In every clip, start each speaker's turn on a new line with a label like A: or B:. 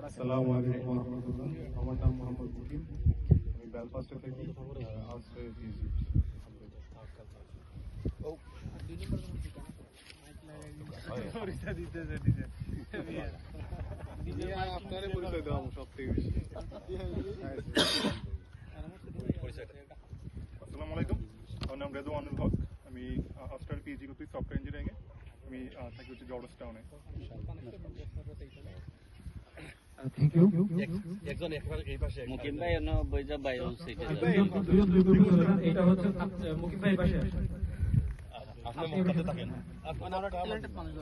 A: আসসালামু আলাইকুম ওয়া রাহমাতুল্লাহ। আমার নাম মোহাম্মদ মুকিম। আমি বেলফাস্টে থাকি। আর্টসে পিজি। আপনারে পরিচয় দেওয়া সব থেকে বেশি। আসসালামু আলাইকুম। আমার নাম রেদওয়ানুল হক। আমি আর্টসে পিজি করছি সফটওয়্যার ইঞ্জিনিয়ারিং এ। আমি থাকি হচ্ছে জর্জ টাউনে।
B: Thank you.
C: একজন এই পাশে
D: মুকিম ভাই অন্য বইজা বাইরে সাইডে
B: এটা হচ্ছে মুকিম ভাই পাশে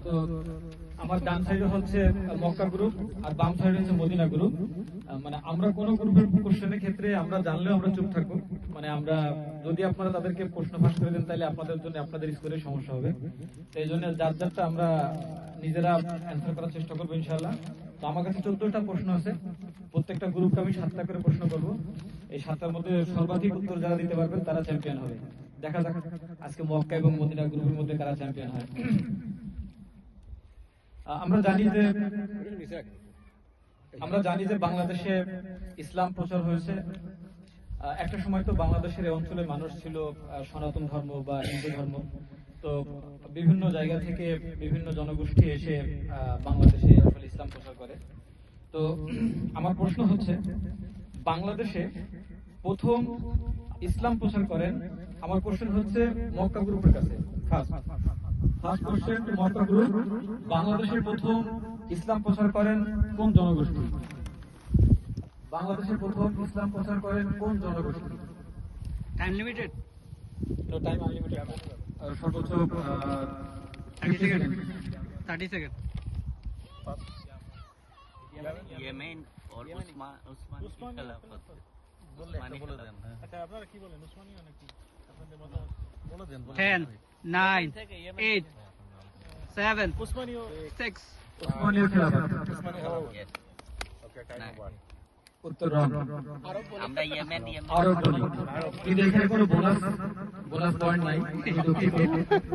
B: তো আমার ডান সাইডে হচ্ছে মক্কা গ্রুপ আর বাম সাইডে হচ্ছে মদিনা গ্রুপ। মানে আমরা কোন গ্রুপের কোশ্চেনের ক্ষেত্রে আমরা জানলেও আমরা চুপ থাকবো। মানে আমরা যদি আপনারা তাদেরকে প্রশ্ন ফাঁস করে দেন তাহলে আপনাদের জন্য আপনাদের স্কোরের সমস্যা হবে। তো এই জন্য যার যারটা আমরা নিজেরা অ্যান্সার করার চেষ্টা করবো ইনশাআল্লাহ। তো আমার কাছে 14টা প্রশ্ন আছে। প্রত্যেকটা গ্রুপকে আমি 7টা করে প্রশ্ন করবো। এই 7টার মধ্যে সর্বাধিক উত্তর যারা দিতে পারবেন তারা চ্যাম্পিয়ন হবে। দেখা যাক আজকে মক্কা এবং মদিনা গ্রুপের মধ্যে কারা চ্যাম্পিয়ন হয়। আমরা জানি যে বাংলাদেশে ইসলাম প্রচার হয়েছে। একটা সময় তো বাংলাদেশের এই অঞ্চলের মানুষ ছিল সনাতন ধর্ম বা হিন্দু ধর্ম। তো বিভিন্ন জায়গা থেকে বিভিন্ন জনগোষ্ঠী এসে বাংলাদেশে আসলে ইসলাম প্রচার করে। তো আমার প্রশ্ন হচ্ছে, বাংলাদেশে প্রথম ইসলাম প্রচার করেন, আমার কোশ্চেন হচ্ছে মক্কা গ্রুপের কাছে। ফার্স্ট কোশ্চেন, মক্কা গ্রুপ বাংলাদেশে প্রথম ইসলাম প্রচার করেন কোন জনগোষ্ঠী? বাংলাদেশে প্রথম ইসলাম প্রচার করেন কোন জনগোষ্ঠী?
D: টাইম লিমিটেড
B: তো টাইম আনলিমিটেড, সর্বোচ্চ 30 সেকেন্ড।
D: 30 সেকেন্ড। ইয়েমেন और উসমান খেলাফত উসমানী খেলাফত।
C: আচ্ছা আপনারা কি বলেন উসমানীয় নাকি আপনাদের মত বলে দেন
D: 10 9 8 7
C: উসমানীয়
D: 6
B: উসমানীয় খেলাফত।
C: ওকে টাইম ওভার
B: উত্তর রং।
D: আমরা ইয়েমেন
B: আরব বলি, কিন্তু এখানে কোনো বোনাস পয়েন্ট নাই।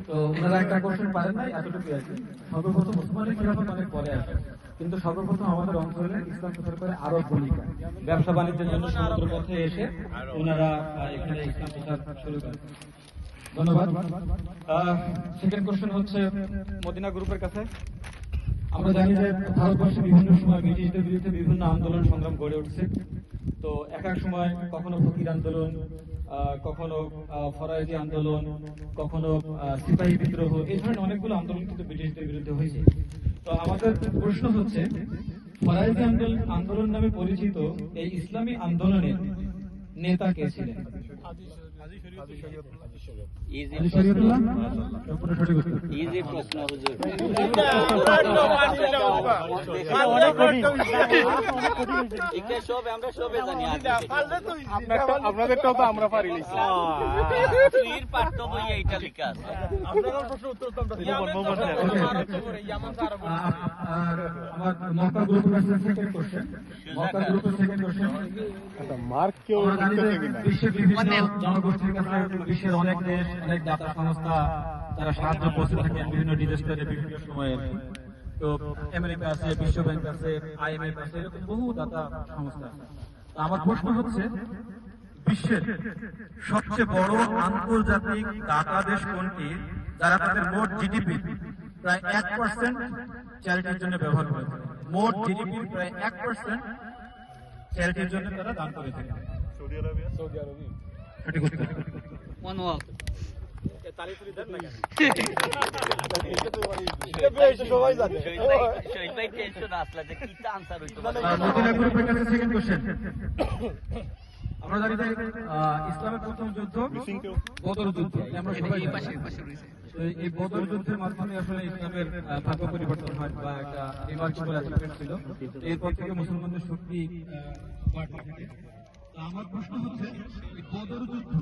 B: তো ওনারা একটা কোশ্চেন পারেন নাই, এতটুকু আছে। সর্বপ্রথম উসমানীয় খেলাফত অনেক পরে আসে, কিন্তু সর্বপ্রথম আমাদের অঞ্চলে ইসলাম প্রচার করে আরব বণিকরা। ব্যবসা বাণিজ্যের জন্য সমুদ্র পথে এসে ওনারা এখানে ইসলাম প্রচার শুরু করেন। ধন্যবাদ। সেকেন্ড কোশ্চেন হচ্ছে মদিনা গ্রুপের কাছে। আমরা জানি যে ভারতবর্ষে বিভিন্ন সময় ব্রিটিশদের বিরুদ্ধে বিভিন্ন আন্দোলন সংগ্রাম গড়ে উঠছে। তো এক এক সময় কখনো ফকির আন্দোলন, কখনো ফরায়েজি আন্দোলন, কখনো সিপাহী বিদ্রোহ, এই ধরনের অনেকগুলো আন্দোলন কিন্তু ব্রিটিশদের বিরুদ্ধে হয়েছে। তো আমাদের প্রশ্ন হচ্ছে, ফরায়েজি আন্দোলন নামে পরিচিত এই ইসলামী আন্দোলনের নেতা কে ছিলেন?
D: ইজি প্রশ্ন হুজুর। এটা সব আমরা সবে জানি।
A: আপনাদেরটাও তো আমরা পারি না।
D: এর পাঠ্য বইয়ে এটা লেখা আছে।
C: আপনাদের প্রশ্ন উত্তর তো আমরা দিলাম।
B: আমার মক্কা গ্রুপের কাছে সেকেন্ড কোশ্চেন। মক্কা গ্রুপের সেকেন্ড কোশ্চেন।
A: আচ্ছা মার্ক কেউ
B: বিশ্বের বিভিন্ন জনগোষ্ঠীর কাছে বিশ্বের অনেক দেশ, অনেক দাতা সংস্থা তারা সাহায্য করতে থাকেন বিভিন্ন ডিজাস্টারে বিভিন্ন সময়ে। তো আমেরিকা আছে, বিশ্ব ব্যাংক আছে, IMF আছে, এরকম বহু দাতা সংস্থা আছে। তো আমার প্রশ্ন হচ্ছে, বিশ্বের সবচেয়ে বড় আন্তর্জাতিক দাতা দেশ কোনটি যারা তাদের মোট জিডিপি প্রায় 1% চ্যারিটির জন্য ব্যবহার করে থাকে? মোট জিডিপির প্রায় 1% চ্যারিটির জন্য তারা দান করে থাকে।
A: Saudi Arabia.
B: সঠিক উত্তর।
D: One walk.
C: সবাই জানে।
D: শহীদ ভাই টেনশন আসলে যে কি আনসার হইতো।
B: মদিনা গ্রুপের কাছে সেকেন্ড কোশ্চেন। আমরা জানি যে ইসলামের প্রথম যুদ্ধ বদর যুদ্ধ, আমরা সবাই জানি। তো এই বদর যুদ্ধের মাধ্যমে আসলে ইসলামের ভাগ্য পরিবর্তন হয় বা একটা রিমার্কেবল অ্যাচিভমেন্ট ছিল। এরপর থেকে মুসলমানদের শক্তি বাড়তে থাকে। তো আমার প্রশ্ন হচ্ছে, এই বদর যুদ্ধ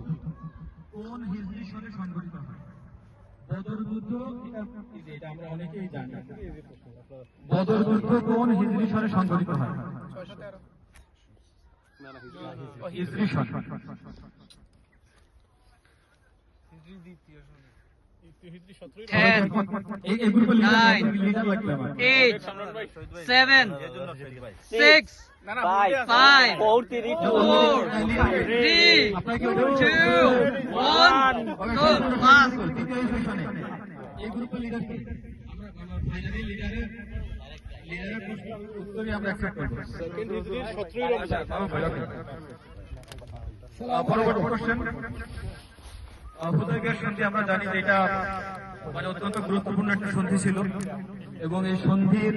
B: কোন হিজরি সনে সংঘটিত হয়? বদর যুদ্ধ, এটা আমরা অনেকেই জানি। বদর যুদ্ধ কোন হিজরি সনে সংঘটিত হয়? হিজরি সন।
C: হিজরি 17
E: 10,
B: এই গ্রুপের
E: 9,
B: লিডার লাগবে আমার
E: 8, 7, 6, 5, 4, 3, 2, 1, go, pass.
B: এই গ্রুপের লিডার কি আমরা ফাইনালি লিডারের উত্তরই আমরা অ্যাকসেপ্ট করব
C: সেকেন্ড হিজরি 17 রমজান
B: পরবর্তী কোশ্চেন হুদায়বিয়ার সন্ধি আমরা জানি যে এটা মানে অত্যন্ত গুরুত্বপূর্ণ একটা সন্ধি ছিল এবং এই সন্ধির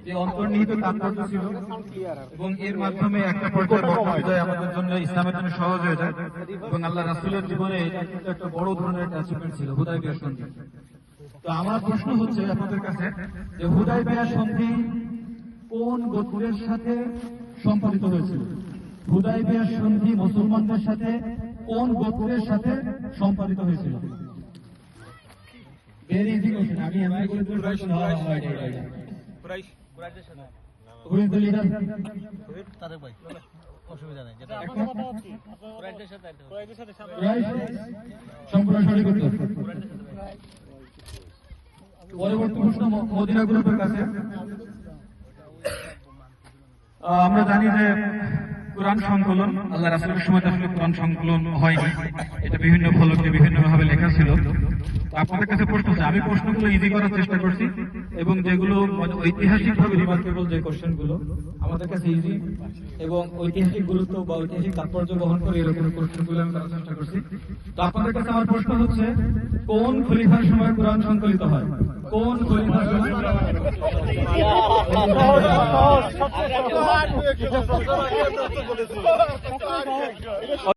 B: যে অন্তর্নিহিত তাৎপর্য ছিল এবং এর মাধ্যমে একটা পর্যায়ে মক্কা বিজয় আমাদের জন্য ইসলামের জন্য সহজ হয়ে যায় এবং আল্লাহ রাসূলের জীবনে এটা কিন্তু একটা বড় ধরনের একটা অ্যাচিভমেন্ট ছিল হুদায়বিয়ার সন্ধি। তো আমার প্রশ্ন হচ্ছে আপনাদের কাছে যে হুদায়বিয়ার সন্ধি কোন গোত্রের সাথে সম্পাদিত হয়েছিল? হুদায়বিয়ার সন্ধি মুসলমানদের সাথে কোন গোত্রের সাথে সম্পাদিত হয়েছিল? ভেরি ইজি কোশ্চেন, আমি এমনি করে দিলে প্রশ্ন হয় এটা Who is the leader?
D: Tarique ভাই অসুবিধা নাই যেটা
C: আপনার কথা হচ্ছে
D: কুরাইশদের সাথে একটা
C: কুরাইশদের সাথে সাথে
B: Right? সম্পূর্ণ সঠিক উত্তর। পরবর্তী প্রশ্ন মদিনা গ্রুপের কাছে। আমরা জানি যে কোরআন সংকলন আল্লাহ রাসূলের সময় আসলে কোরআন সংকলন হয়নি, এটা বিভিন্ন ফলকে বিভিন্ন ভাবে লেখা ছিল। তো আপনাদের কাছে প্রশ্ন আছে, আমি প্রশ্নগুলো ইজি করার চেষ্টা করছি এবং যেগুলো মানে ঐতিহাসিক ভাবে রিমার্কেবল যে কোশ্চেন গুলো আমাদের কাছে ইজি এবং ঐতিহাসিক গুরুত্ব বা ঐতিহাসিক তাৎপর্য বহন করে এরকম কোশ্চেন গুলো আমি করার চেষ্টা করছি। তো আপনাদের কাছে আমার প্রশ্ন হচ্ছে কোন খলিফার সময় কোরআন সংকলিত হয়? কোন খলিফার সময়?